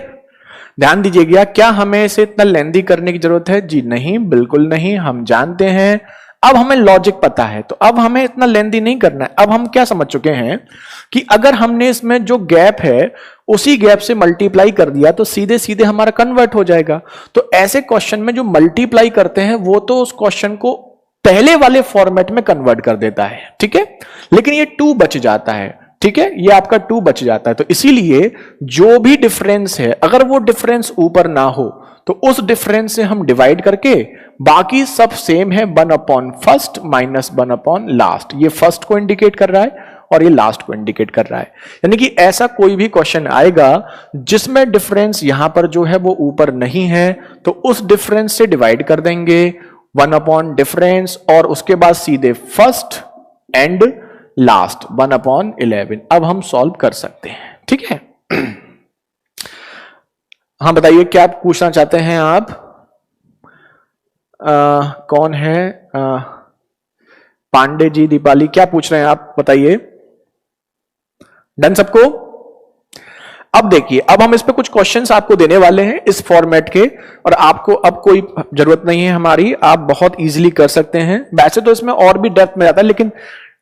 ध्यान दीजिएगा, क्या हमें इसे इतना लेंदी करने की जरूरत है? जी नहीं, बिल्कुल नहीं। हम जानते हैं, अब हमें लॉजिक पता है, तो अब हमें इतना लेंदी नहीं करना है। अब हम क्या समझ चुके हैं कि अगर हमने इसमें जो गैप है उसी गैप से मल्टीप्लाई कर दिया तो सीधे सीधे हमारा कन्वर्ट हो जाएगा। तो ऐसे क्वेश्चन में जो मल्टीप्लाई करते हैं वो तो उस क्वेश्चन को पहले वाले फॉर्मेट में कन्वर्ट कर देता है। ठीक है, लेकिन ये 2 बच जाता है। ठीक है, ये आपका 2 बच जाता है। तो इसीलिए जो भी डिफरेंस है, अगर वो डिफरेंस ऊपर ना हो तो उस डिफरेंस से हम डिवाइड करके बाकी सब सेम है, 1/1 माइनस 1/लास्ट। ये फर्स्ट को इंडिकेट कर रहा है और ये लास्ट को इंडिकेट कर रहा है। यानी कि ऐसा कोई भी क्वेश्चन आएगा जिसमें डिफरेंस यहां पर जो है वो ऊपर नहीं है, तो उस डिफरेंस से डिवाइड कर देंगे 1/ डिफरेंस, और उसके बाद सीधे फर्स्ट एंड लास्ट 1/11। अब हम सॉल्व कर सकते हैं। ठीक है, हाँ बताइए क्या पूछना चाहते हैं आप? कौन है? पांडे जी, दीपाली, क्या पूछ रहे हैं आप? बताइए। डन सबको? अब देखिए, अब हम इस पे कुछ क्वेश्चंस आपको देने वाले हैं इस फॉर्मेट के, और आपको अब कोई जरूरत नहीं है हमारी, आप बहुत इजीली कर सकते हैं। वैसे तो इसमें और भी डेप्थ में जाता है, लेकिन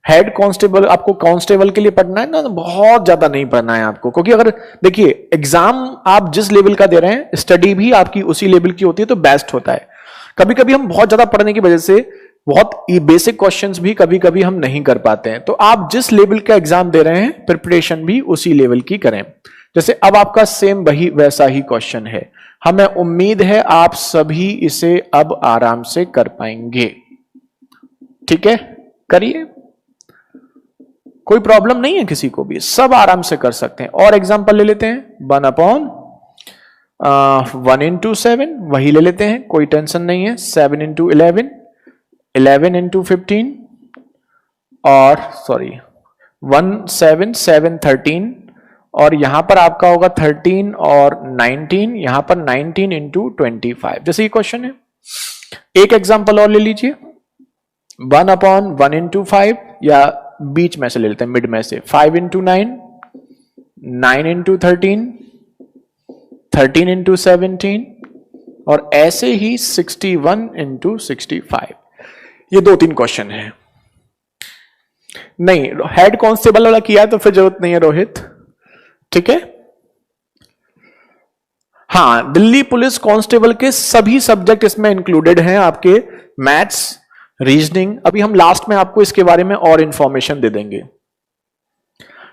हेड कांस्टेबल, आपको कांस्टेबल के लिए पढ़ना है ना, तो बहुत ज्यादा नहीं पढ़ना है आपको, क्योंकि अगर देखिए एग्जाम आप जिस लेवल का दे रहे हैं, स्टडी भी आपकी उसी लेवल की होती है, तो बेस्ट होता है। कभी कभी हम बहुत ज्यादा पढ़ने की वजह से बहुत बेसिक क्वेश्चंस भी कभी कभी हम नहीं कर पाते हैं। तो आप जिस लेवल का एग्जाम दे रहे हैं, प्रिपरेशन भी उसी लेवल की करें। जैसे अब आपका सेम वही वैसा ही क्वेश्चन है, हमें उम्मीद है आप सभी इसे अब आराम से कर पाएंगे। ठीक है, करिए, कोई प्रॉब्लम नहीं है किसी को भी, सब आराम से कर सकते हैं। और एग्जांपल ले लेते हैं, 1/1 into 7, वही ले लेते हैं, कोई टेंशन नहीं है। 7 into 11, 11 into 15, और 1 7 7 13, और यहां पर आपका होगा 13 और 19, यहां पर 19 into 25, जैसे ये क्वेश्चन है। एक एग्जांपल और ले लीजिए, 1/1 into 5, या बीच में से ले लेते हैं, मिड में से, 5 into 9, 9 into 13, 13 into 17, और ऐसे ही 61 into 65। ये 2-3 क्वेश्चन है। नहीं, हेड कांस्टेबल वाला किया तो फिर जरूरत नहीं है रोहित, ठीक है। हाँ, दिल्ली पुलिस कांस्टेबल के सभी सब्जेक्ट इसमें इंक्लूडेड हैं, आपके मैथ्स, रीजनिंग। अभी हम लास्ट में आपको इसके बारे में और इंफॉर्मेशन दे देंगे,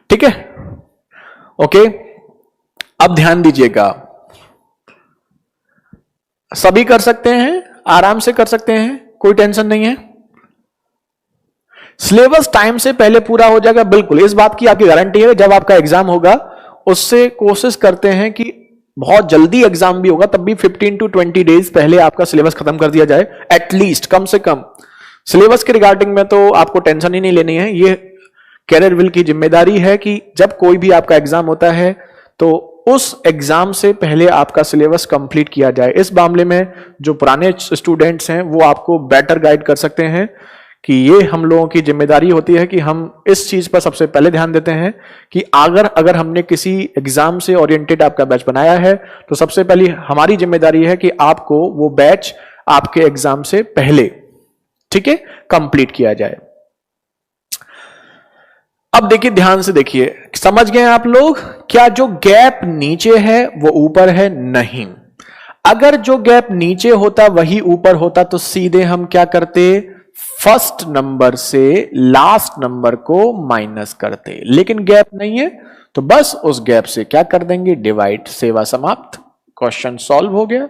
ठीक है। ओके, अब ध्यान दीजिएगा, सभी कर सकते हैं, आराम से कर सकते हैं, कोई टेंशन नहीं है। सिलेबस टाइम से पहले पूरा हो जाएगा, बिल्कुल, इस बात की आपकी गारंटी है। जब आपका एग्जाम होगा उससे कोशिश करते हैं कि बहुत जल्दी एग्जाम भी होगा तब भी 15 to 20 डेज पहले आपका सिलेबस खत्म कर दिया जाए, एटलीस्ट, कम से कम। सिलेबस के रिगार्डिंग में तो आपको टेंशन ही नहीं लेनी है, ये कैरियर विल की जिम्मेदारी है कि जब कोई भी आपका एग्जाम होता है तो उस एग्जाम से पहले आपका सिलेबस कंप्लीट किया जाए। इस मामले में जो पुराने स्टूडेंट्स हैं वो आपको बेटर गाइड कर सकते हैं कि ये हम लोगों की जिम्मेदारी होती है कि हम इस चीज पर सबसे पहले ध्यान देते हैं कि अगर हमने किसी एग्जाम से ओरिएंटेड आपका बैच बनाया है तो सबसे पहली हमारी जिम्मेदारी है कि आपको वो बैच आपके एग्जाम से पहले, ठीक है, कंप्लीट किया जाए। अब देखिए, ध्यान से देखिए, समझ गए आप लोग? क्या जो गैप नीचे है वो ऊपर है? नहीं। अगर जो गैप नीचे होता वही ऊपर होता तो सीधे हम क्या करते, फर्स्ट नंबर से लास्ट नंबर को माइनस करते, लेकिन गैप नहीं है तो बस उस गैप से क्या कर देंगे, डिवाइड, सेवा समाप्त, क्वेश्चन सॉल्व हो गया।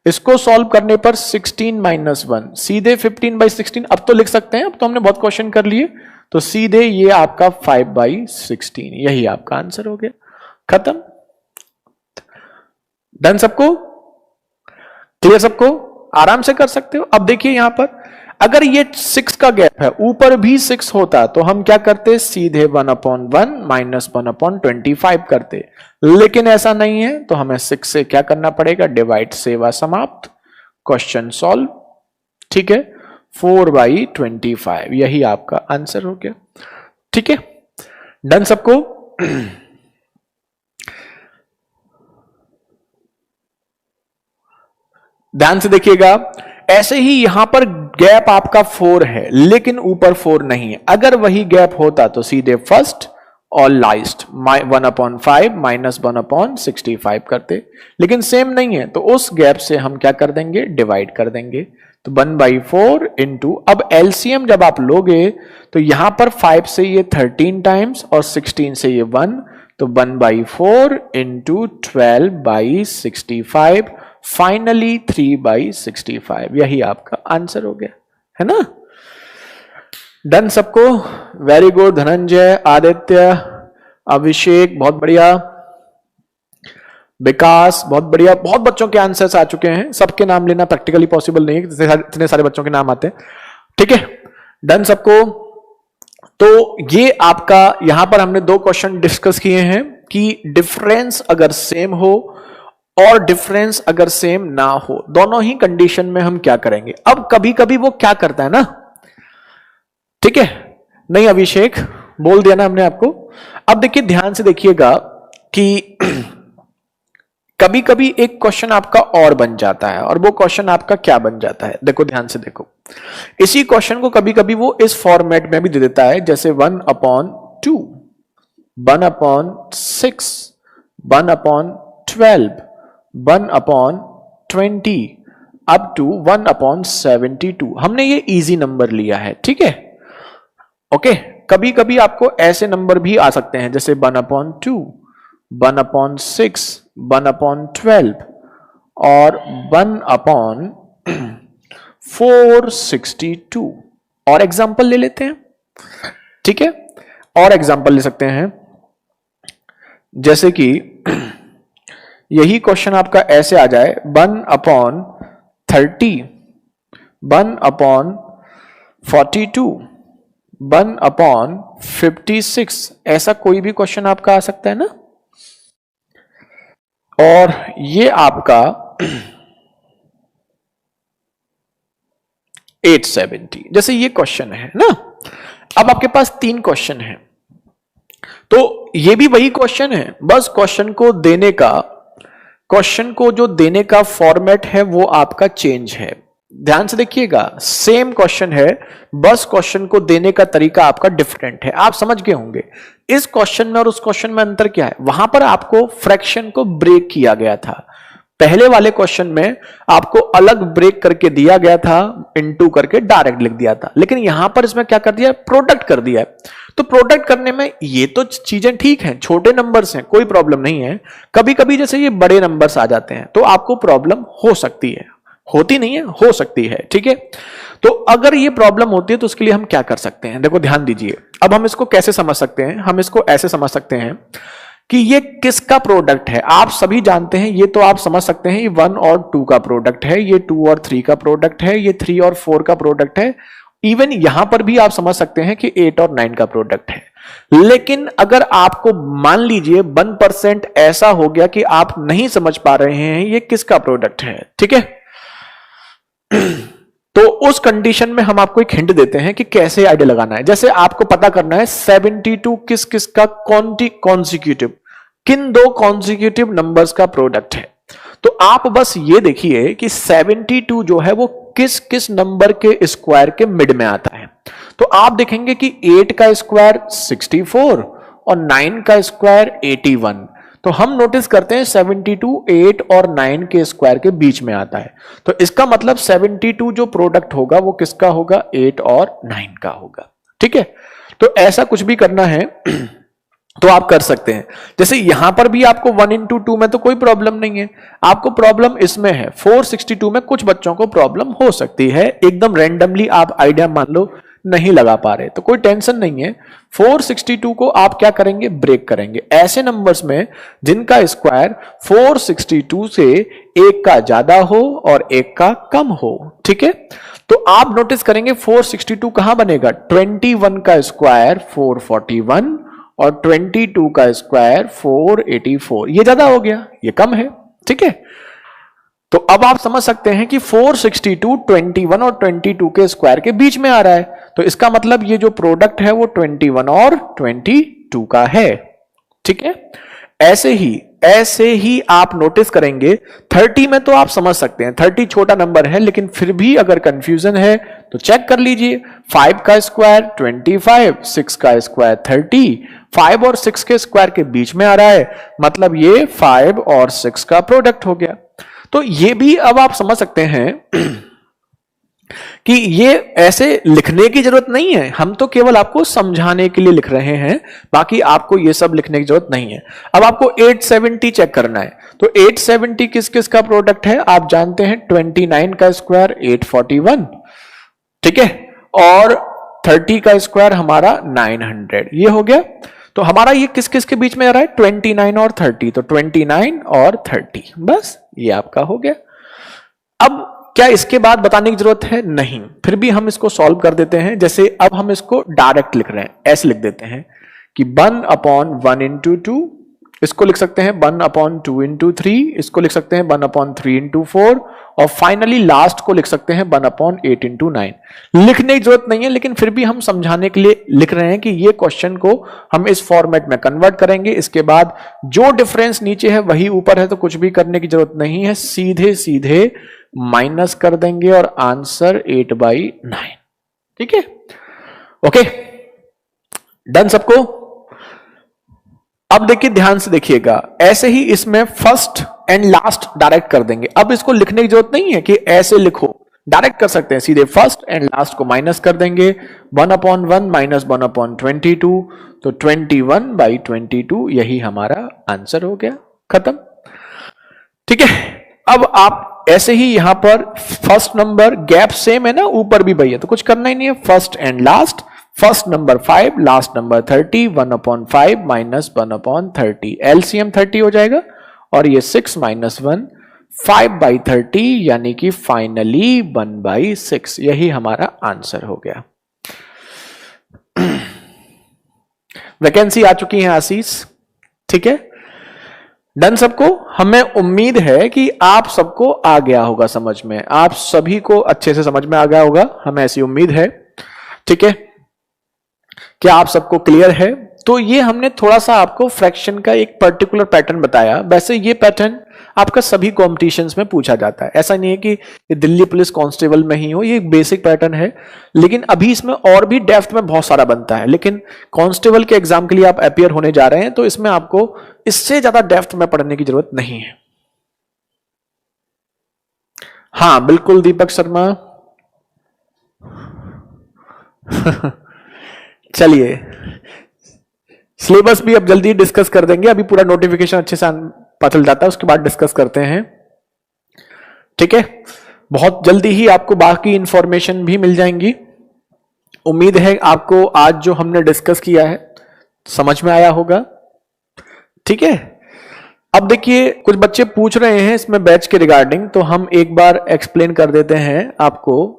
इसको सॉल्व करने पर 16 - 1 सीधे 15/16 अब तो लिख सकते हैं, अब तो हमने बहुत क्वेश्चन कर लिए, तो सीधे ये आपका 5/16, यही आपका आंसर हो गया, खत्म। डन सबको? क्लियर सबको? आराम से कर सकते हो। अब देखिए यहां पर अगर ये 6 का गैप है, ऊपर भी 6 होता तो हम क्या करते, सीधे 1/1 - 1/25 करते, लेकिन ऐसा नहीं है तो हमें 6 से क्या करना पड़ेगा, डिवाइड, सेवा समाप्त, क्वेश्चन सॉल्व, ठीक है। 4/25, यही आपका आंसर हो गया, ठीक है। डन सबको? ध्यान से देखिएगा, ऐसे ही यहां पर गैप आपका 4 है लेकिन ऊपर 4 नहीं है। अगर वही गैप होता तो सीधे फर्स्ट और लास्ट 1/5 - 1/65 करते, लेकिन सेम नहीं है तो उस गैप से हम क्या कर देंगे, डिवाइड कर देंगे। तो 1/4 इंटू, अब एलसीएम जब आप लोगे तो यहां पर 5 से ये 13 टाइम्स और 16 से ये 1, तो 1/4 इंटू 12/65, फाइनली 3/65, यही आपका आंसर हो गया, है ना। डन सबको? Very good. धनंजय, आदित्य, अभिषेक, बहुत बढ़िया, विकास, बहुत बढ़िया। बहुत बच्चों के आंसर्स आ चुके हैं, सबके नाम लेना प्रैक्टिकली पॉसिबल नहीं है, इतने सारे बच्चों के नाम आते हैं, ठीक है। डन सबको? तो ये आपका, यहां पर हमने 2 क्वेश्चन डिस्कस किए हैं कि डिफरेंस अगर सेम हो और डिफरेंस अगर सेम ना हो, दोनों ही कंडीशन में हम क्या करेंगे। अब कभी कभी वो क्या करता है ना, ठीक है, नहीं अभिषेक, बोल दिया ना हमने आपको। अब देखिए, ध्यान से देखिएगा कि कभी कभी एक क्वेश्चन आपका और बन जाता है, और वो क्वेश्चन आपका क्या बन जाता है, देखो ध्यान से देखो। इसी क्वेश्चन को कभी कभी वो इस फॉर्मेट में भी दे देता है, जैसे 1/2, 1/6, 1/12, 1/20 अप टू 1/72। हमने ये इजी नंबर लिया है, ठीक है, ओके। कभी कभी आपको ऐसे नंबर भी आ सकते हैं जैसे 1/2, 1/6, 1/12 और 1/462। और एग्जांपल ले लेते हैं, ठीक है, और एग्जांपल ले सकते हैं, जैसे कि यही क्वेश्चन आपका ऐसे आ जाए 1/30, 1/42, 1/56, ऐसा कोई भी क्वेश्चन आपका आ सकता है ना। और ये आपका 870, जैसे ये क्वेश्चन है ना। अब आपके पास 3 क्वेश्चन है, तो ये भी वही क्वेश्चन है, बस क्वेश्चन को जो देने का फॉर्मेट है वो आपका चेंज है। ध्यान से देखिएगा, सेम क्वेश्चन है, बस क्वेश्चन को देने का तरीका आपका डिफरेंट है। आप समझ गए होंगे इस क्वेश्चन में और उस क्वेश्चन में अंतर क्या है। वहां पर आपको फ्रैक्शन को ब्रेक किया गया था, पहले वाले क्वेश्चन में आपको अलग ब्रेक करके दिया गया था, इनटू करके डायरेक्ट लिख दिया था, लेकिन यहां पर इसमें क्या कर दिया, प्रोडक्ट कर दिया है। तो प्रोडक्ट करने में ये तो चीजें ठीक हैं, छोटे नंबर्स हैं, कोई प्रॉब्लम नहीं है। कभी कभी जैसे ये बड़े नंबर्स आ जाते हैं तो आपको प्रॉब्लम हो सकती है, होती नहीं है, हो सकती है, ठीक है। तो अगर ये प्रॉब्लम होती है तो उसके लिए हम क्या कर सकते हैं, देखो ध्यान दीजिए। अब हम इसको कैसे समझ सकते हैं, हम इसको ऐसे समझ सकते हैं कि ये किसका प्रोडक्ट है। आप सभी जानते हैं, ये तो आप समझ सकते हैं, ये 1 और 2 का प्रोडक्ट है, ये 2 और 3 का प्रोडक्ट है, ये 3 और 4 का प्रोडक्ट है। इवन यहां पर भी आप समझ सकते हैं कि 8 और 9 का प्रोडक्ट है। लेकिन अगर आपको मान लीजिए 1% ऐसा हो गया कि आप नहीं समझ पा रहे हैं ये किसका प्रोडक्ट है, ठीक है, तो उस कंडीशन में हम आपको एक हिंट देते हैं कि कैसे आइडिया लगाना है। जैसे आपको पता करना है 72 किस किस का कॉन्सिक्यूटिव, किन दो कॉन्सिक्यूटिव नंबर्स का प्रोडक्ट है। तो आप बस ये देखिए कि 72 जो है वो किस किस नंबर के स्क्वायर के मिड में आता है। तो आप देखेंगे कि 8 का स्क्वायर 64 और 9 का स्क्वायर 81। तो हम नोटिस करते हैं 72 8 और 9 के स्क्वायर के बीच में आता है। तो इसका मतलब 72 जो प्रोडक्ट होगा वो किसका होगा, 8 और 9 का होगा, ठीक है। तो ऐसा कुछ भी करना है तो आप कर सकते हैं। जैसे यहां पर भी आपको 1 into 2 में तो कोई प्रॉब्लम नहीं है, आपको प्रॉब्लम इसमें है 462 में। कुछ बच्चों को प्रॉब्लम हो सकती है, एकदम रैंडमली आप आइडिया मान लो नहीं लगा पा रहे तो कोई टेंशन नहीं है। 462 को आप क्या करेंगे, ब्रेक करेंगे ऐसे नंबर्स में जिनका स्क्वायर 462 से एक का ज्यादा हो और एक का कम हो, ठीक है। तो आप नोटिस करेंगे 462 कहां बनेगा, 21 का स्क्वायर 441 और 22 का स्क्वायर 484। ये ज्यादा हो गया, ये कम है, ठीक है। तो अब आप समझ सकते हैं कि 462 21 और 22 के स्क्वायर के बीच में आ रहा है। तो इसका मतलब ये जो प्रोडक्ट है वो 21 और 22 का है, ठीक है। ऐसे ही आप नोटिस करेंगे 30 में तो आप समझ सकते हैं 30 छोटा नंबर है, लेकिन फिर भी अगर कंफ्यूजन है तो चेक कर लीजिए। 5 का स्क्वायर 25, 6 का स्क्वायर 30, 5 और 6 के स्क्वायर के बीच में आ रहा है, मतलब ये 5 और 6 का प्रोडक्ट हो गया। तो ये भी अब आप समझ सकते हैं कि ये ऐसे लिखने की जरूरत नहीं है, हम तो केवल आपको समझाने के लिए लिख रहे हैं, बाकी आपको ये सब लिखने की जरूरत नहीं है। अब आपको 870 चेक करना है, तो 870 किस किस का प्रोडक्ट है, आप जानते हैं 29 का स्क्वायर 841, ठीक है, और 30 का स्क्वायर हमारा 900, ये हो गया। तो हमारा ये किस किस के बीच में आ रहा है, 29 और 30, तो 29 और 30, बस ये आपका हो गया। अब क्या इसके बाद बताने की जरूरत है, नहीं, फिर भी हम इसको सॉल्व कर देते हैं। जैसे अब हम इसको डायरेक्ट लिख रहे हैं, ऐसे लिख देते हैं कि 1/1 into 2, इसको लिख सकते हैं 1/2 into 3, इसको लिख सकते हैं 1/3 into 4, और फाइनली लास्ट को लिख सकते हैं 1/8 into 9। लिखने की जरूरत नहीं है, लेकिन फिर भी हम समझाने के लिए लिख रहे हैं कि ये क्वेश्चन को हम इस फॉर्मेट में कन्वर्ट करेंगे। इसके बाद जो डिफरेंस नीचे है वही ऊपर है, तो कुछ भी करने की जरूरत नहीं है, सीधे सीधे माइनस कर देंगे और आंसर 8/9, ठीक है। ओके, डन सबको। अब देखिए, ध्यान से देखिएगा, ऐसे ही इसमें फर्स्ट एंड लास्ट डायरेक्ट कर देंगे। अब इसको लिखने की जरूरत नहीं है कि ऐसे लिखो, डायरेक्ट कर सकते हैं, सीधे फर्स्ट एंड लास्ट को माइनस कर देंगे। 1/1 माइनस 1/22, तो 21/22, यही हमारा आंसर हो गया, खत्म, ठीक है। अब आप ऐसे ही यहां पर फर्स्ट नंबर गैप सेम है ना, ऊपर भी भैया, तो कुछ करना ही नहीं है, first and last, first number 5, last number 30, 1/5 minus 1/30, LCM 30 हो जाएगा, और ये 6 - 1 5/30, यानी कि फाइनली 1/6, यही हमारा आंसर हो गया। वैकेंसी आ चुकी है आशीष, ठीक है, डन सबको। हमें उम्मीद है कि आप सबको आ गया होगा समझ में, आप सभी को अच्छे से समझ में आ गया होगा, हमें ऐसी उम्मीद है, ठीक है। क्या आप सबको क्लियर है? तो ये हमने थोड़ा सा आपको फ्रैक्शन का एक पर्टिकुलर पैटर्न बताया। वैसे ये पैटर्न आपका सभी कॉम्पिटिशन्स में पूछा जाता है। ऐसा नहीं है कि ये दिल्ली पुलिस कांस्टेबल में ही हो, ये एक बेसिक पैटर्न है, लेकिन अभी इसमें और भी डेप्थ में बहुत सारा बनता है। लेकिन कांस्टेबल के एग्जाम के लिए आप अपियर होने जा रहे हैं तो इसमें आपको इससे ज्यादा डेप्थ में पढ़ने की जरूरत नहीं है। हाँ बिल्कुल दीपक शर्मा। चलिए सिलेबस भी अब जल्दी डिस्कस कर देंगे, अभी पूरा नोटिफिकेशन अच्छे से पता चल जाता है, उसके बाद डिस्कस करते हैं। ठीक है, बहुत जल्दी ही आपको बाकी इंफॉर्मेशन भी मिल जाएंगी। उम्मीद है आपको आज जो हमने डिस्कस किया है समझ में आया होगा। ठीक है, अब देखिए कुछ बच्चे पूछ रहे हैं इसमें बैच के रिगार्डिंग, तो हम एक बार एक्सप्लेन कर देते हैं आपको।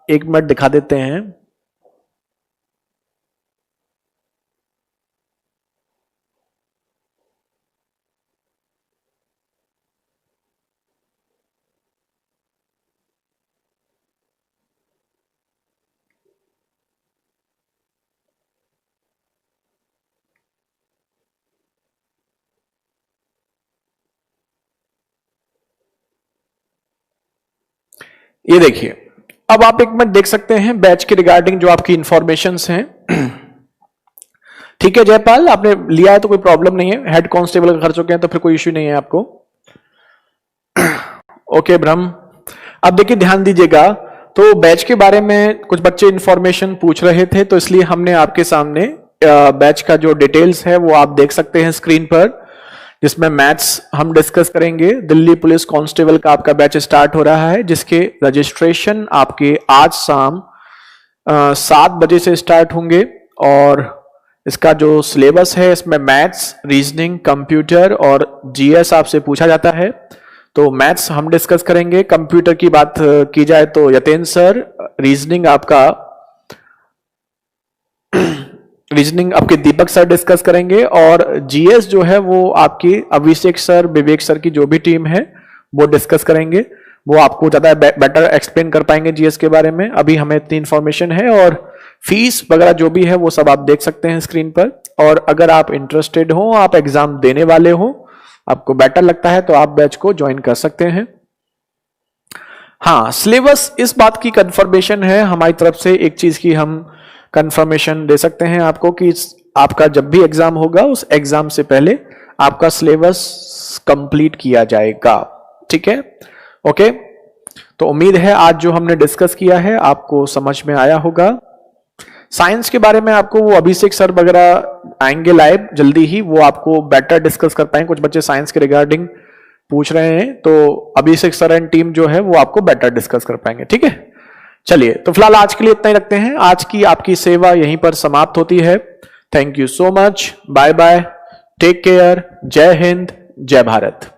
एक मिनट दिखा देते हैं। ये देखिए, अब आप एक मिनट देख सकते हैं बैच के रिगार्डिंग जो आपकी इंफॉर्मेशंस हैं। ठीक है जयपाल, आपने लिया है तो कोई प्रॉब्लम नहीं है, हेड कांस्टेबल का खर्च हो गया तो फिर कोई इश्यू नहीं है आपको। ओके ब्रह्म, अब देखिए ध्यान दीजिएगा, तो बैच के बारे में कुछ बच्चे इंफॉर्मेशन पूछ रहे थे, तो इसलिए हमने आपके सामने बैच का जो डिटेल्स है वो आप देख सकते हैं स्क्रीन पर, जिसमें मैथ्स हम डिस्कस करेंगे। दिल्ली पुलिस कांस्टेबल का आपका बैच स्टार्ट हो रहा है, जिसके रजिस्ट्रेशन आपके आज शाम 7 बजे से स्टार्ट होंगे। और इसका जो सिलेबस है इसमें मैथ्स, रीजनिंग, कंप्यूटर और जीएस आपसे पूछा जाता है। तो मैथ्स हम डिस्कस करेंगे, कंप्यूटर की बात की जाए तो यतेंद्र सर, रीजनिंग आपके दीपक सर डिस्कस करेंगे, और जीएस जो है वो आपकी अभिषेक सर, विवेक सर की जो भी टीम है वो डिस्कस करेंगे। वो आपको ज्यादा बेटर एक्सप्लेन कर पाएंगे जीएस के बारे में। अभी हमें इतनी इंफॉर्मेशन है, और फीस वगैरह जो भी है वो सब आप देख सकते हैं स्क्रीन पर। और अगर आप इंटरेस्टेड हो, आप एग्जाम देने वाले हो, आपको बेटर लगता है तो आप बैच को ज्वाइन कर सकते हैं। हाँ, सिलेबस इस बात की कंफर्मेशन है हमारी तरफ से, एक चीज की हम कंफर्मेशन दे सकते हैं आपको कि आपका जब भी एग्जाम होगा उस एग्जाम से पहले आपका सिलेबस कंप्लीट किया जाएगा। ठीक है, ओके। तो उम्मीद है आज जो हमने डिस्कस किया है आपको समझ में आया होगा। साइंस के बारे में आपको वो अभिषेक सर वगैरह आएंगे लाइव जल्दी ही, वो आपको बेटर डिस्कस कर पाएंगे। कुछ बच्चे साइंस के रिगार्डिंग पूछ रहे हैं, तो अभिषेक सर एंड टीम जो है वो आपको बेटर डिस्कस कर पाएंगे। ठीक है, चलिए तो फिलहाल आज के लिए इतना ही रखते हैं। आज की आपकी सेवा यहीं पर समाप्त होती है। Thank you so much, bye bye, take care, जय हिंद, जय भारत।